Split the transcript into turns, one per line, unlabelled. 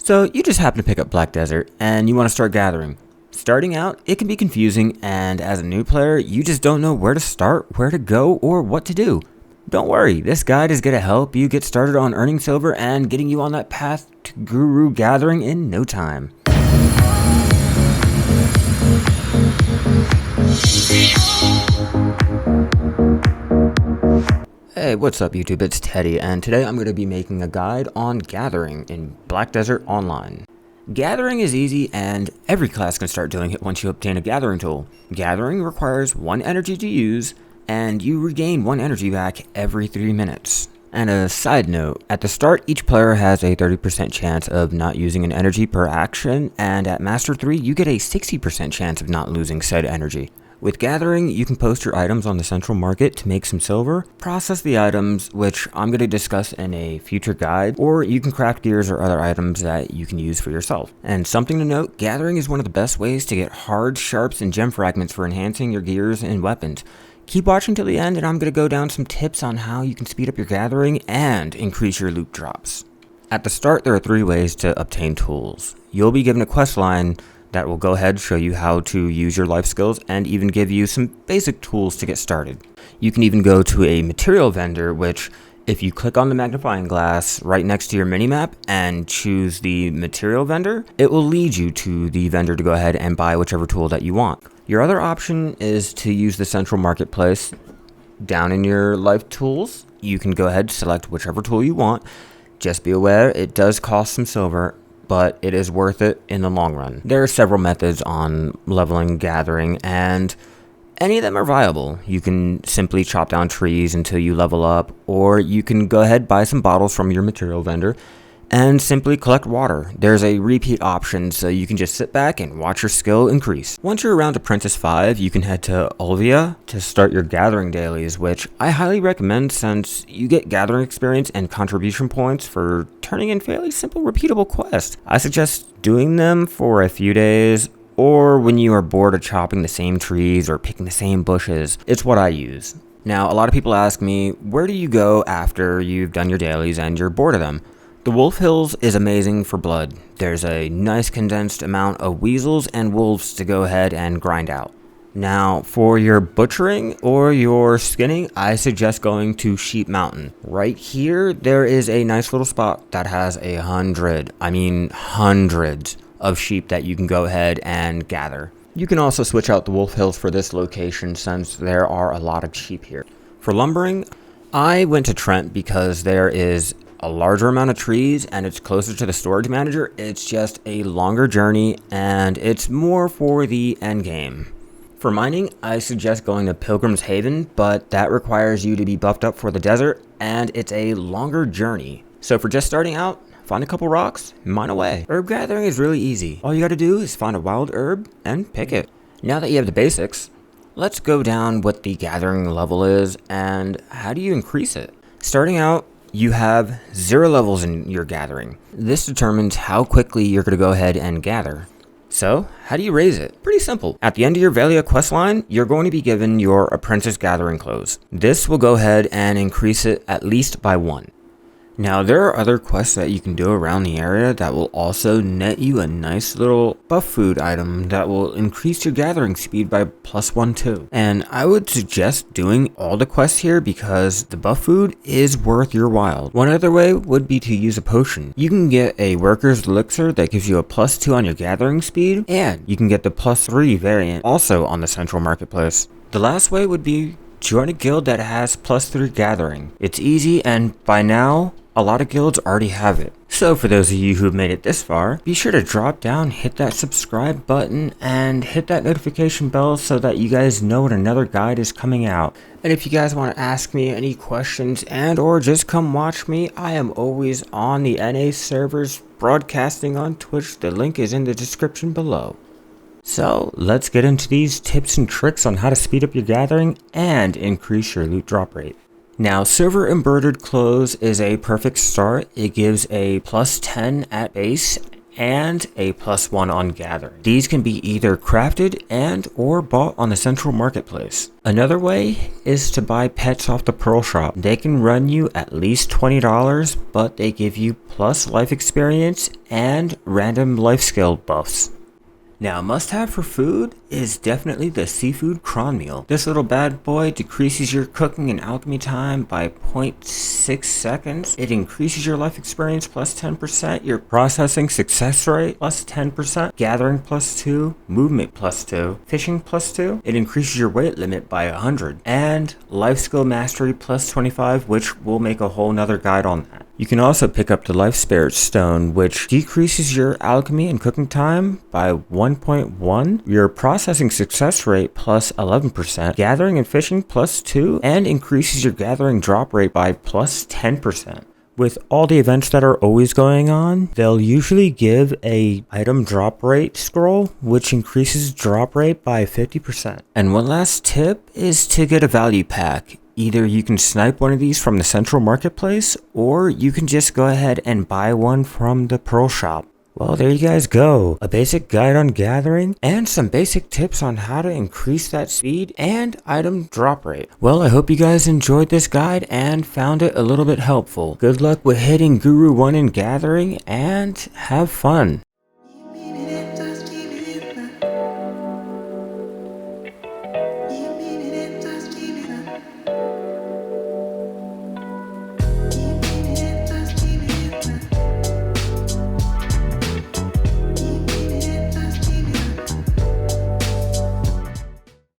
So you just happen to pick up Black Desert and you want to start gathering. Starting out, it can be confusing, and as a new player, you just don't know where to start, where to go, or what to do. Don't worry, this guide is going to help you get started on earning silver and getting you on that path to guru gathering in no time. Hey, what's up YouTube? It's Teddy, and today I'm going to be making a guide on gathering in Black Desert Online. Gathering is easy, and every class can start doing it once you obtain a gathering tool. Gathering requires 1 energy to use, and you regain 1 energy back every 3 minutes. And a side note, at the start each player has a 30% chance of not using an energy per action, and at Master 3 you get a 60% chance of not losing said energy. With gathering, you can post your items on the central market to make some silver, process the items, which I'm going to discuss in a future guide, or you can craft gears or other items that you can use for yourself. And something to note, gathering is one of the best ways to get hard sharps and gem fragments for enhancing your gears and weapons. Keep watching till the end, and I'm going to go down some tips on how you can speed up your gathering and increase your loot drops. At the start, there are 3 ways to obtain tools. You'll be given a quest line that will go ahead and show you how to use your life skills and even give you some basic tools to get started. You can even go to a material vendor, which if you click on the magnifying glass right next to your minimap and choose the material vendor, it will lead you to the vendor to go ahead and buy whichever tool that you want. Your other option is to use the central marketplace. Down in your life tools, you can go ahead and select whichever tool you want. Just be aware it does cost some silver, but it is worth it in the long run. There are several methods on leveling gathering, and any of them are viable. You can simply chop down trees until you level up, or you can go ahead and buy some bottles from your material vendor and simply collect water. There's a repeat option, so you can just sit back and watch your skill increase. Once you're around Apprentice 5, you can head to Olvia to start your gathering dailies, which I highly recommend since you get gathering experience and contribution points for turning in fairly simple repeatable quests. I suggest doing them for a few days, or when you are bored of chopping the same trees or picking the same bushes. It's what I use. Now, a lot of people ask me, where do you go after you've done your dailies and you're bored of them? The Wolf Hills is amazing for blood. There's a nice condensed amount of weasels and wolves to go ahead and grind out. Now, for your butchering or your skinning, I suggest going to Sheep Mountain. Right here, there is a nice little spot that has hundreds of sheep that you can go ahead and gather. You can also switch out the Wolf Hills for this location since there are a lot of sheep here. For lumbering, I went to Trent because there is a larger amount of trees and it's closer to the storage manager. It's just a longer journey and it's more for the end game. For mining, I suggest going to Pilgrim's Haven, but that requires you to be buffed up for the desert and it's a longer journey. So for just starting out, find a couple rocks, mine away. Herb gathering is really easy. All you gotta do is find a wild herb and pick it. Now that you have the basics, let's go down what the gathering level is and how do you increase it. Starting out, you have 0 levels in your gathering. This determines how quickly you're going to go ahead and gather. So, how do you raise it? Pretty simple. At the end of your Velia questline, you're going to be given your Apprentice Gathering Clothes. This will go ahead and increase it at least by 1. Now, there are other quests that you can do around the area that will also net you a nice little buff food item that will increase your gathering speed by +1 too. And I would suggest doing all the quests here because the buff food is worth your while. One other way would be to use a potion. You can get a worker's elixir that gives you a +2 on your gathering speed, and you can get the +3 variant also on the central marketplace. The last way would be join a guild that has +3 gathering. It's easy, and by now, a lot of guilds already have it. So for those of you who have made it this far, be sure to drop down, hit that subscribe button, and hit that notification bell so that you guys know when another guide is coming out. And if you guys want to ask me any questions and or just come watch me, I am always on the NA servers broadcasting on Twitch. The link is in the description below. So let's get into these tips and tricks on how to speed up your gathering and increase your loot drop rate. Now, silver embroidered clothes is a perfect start. It gives a +10 at base and a +1 on Gathering. These can be either crafted and or bought on the central marketplace. Another way is to buy pets off the Pearl Shop. They can run you at least $20, but they give you plus life experience and random life skill buffs. Now, must have for food is definitely the seafood cron meal. This little bad boy decreases your cooking and alchemy time by 0.6 seconds. It increases your life experience plus 10%, your processing success rate plus 10%, gathering plus 2, movement plus 2, fishing plus 2. It increases your weight limit by 100, and life skill mastery plus 25, which we'll make a whole nother guide on that. You can also pick up the Life Spirit Stone, which decreases your alchemy and cooking time by 1.1, your processing success rate plus 11%, gathering and fishing plus 2, and increases your gathering drop rate by plus 10%. With all the events that are always going on, they'll usually give a item drop rate scroll, which increases drop rate by 50%. And one last tip is to get a value pack. Either you can snipe one of these from the central marketplace, or you can just go ahead and buy one from the Pearl Shop. Well, there you guys go. A basic guide on gathering and some basic tips on how to increase that speed and item drop rate. Well, I hope you guys enjoyed this guide and found it a little bit helpful. Good luck with hitting Guru 1 in gathering and have fun.